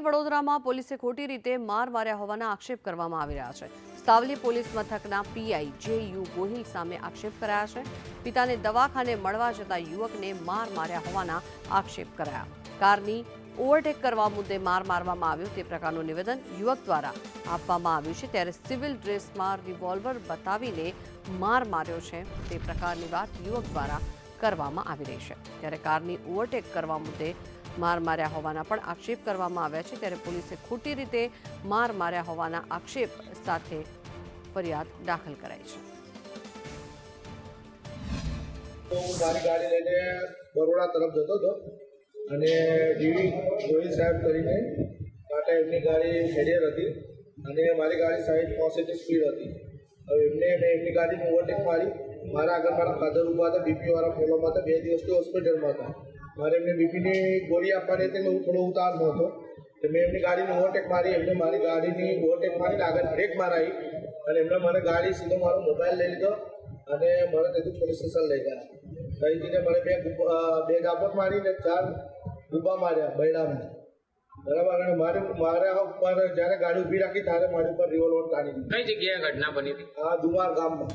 વડોદરામાં પોલીસે ખોટી રીતે માર માર્યા હોવાના આક્ષેપ કરવામાં આવી રહ્યા છે। સાવલી પોલીસ મથકના પીઆઈ જે.યુ. ગોહિલ સામે આક્ષેપ કરાયા છે। પિતાને દવાખાને મળવા જતા યુવકને માર માર્યા હોવાના આક્ષેપ કરાયા। કારની ઓવરટેક કરવા મુદ્દે માર મારવામાં આવ્યો તે પ્રકારનું નિવેદન યુવક દ્વારા આપવામાં આવ્યું છે। ત્યારે સિવિલ ડ્રેસમાં રિવોલ્વર બતાવીને માર માર્યો છે તે પ્રકારની વાત યુવક દ્વારા કરવામાં આવી રહી છે। ત્યારે કારની ઓવરટેક કરવા મુદ્દે માર માર્યા હોવાના પણ આક્ષેપ કરવામાં આવ્યા છે। ત્યારે પોલીસે ખોટી રીતે માર માર્યા હોવાના આક્ષેપ સાથે ફરિયાદ દાખલ કરાઈ છે। હું મારી ગાડી લઈને બરોડા તરફ જતો હતો અને ડીવી ગોહિલ સાહેબ કરીને ટાટા એમની ગાડી હેરિયર હતી અને મારી ગાડી 60-65 સ્પીડ હતી। હવે મેં એમની ગાડીને ઓવરટેક મારી। મારા આગળ મારા ફાધર ઊભા હતા, બીપીવાળા પ્રોબ્લેમ હતા, 2 દિવસથી હોસ્પિટલમાં હતા। મારે એમને બીપીની ગોળી આપવાની હતી એટલે હું થોડો ઉતારનો હતો તો મેં એમની ગાડીને ઓવરટેક મારી। એમને મારી ગાડીની ઓવરટેક મારીને આગળ બ્રેક મારાવી અને એમને મને ગાડી સીધો મારો મોબાઈલ લઈ લીધો અને મને તેથી પોલીસ સ્ટેશન લઈ ગયા। ત્યાંથી મને બે ઝાપટ મારીને 4 ડૂબા માર્યા બૈડામાં, બરાબર। અને મારા ઉપર જ્યારે ગાડી ઊભી રાખી ત્યારે મારી ઉપર રિવોલ્વર તાણી દીધી। કઈ જગ્યાએ ઘટના બની હતી? આ દુમાર ગામમાં।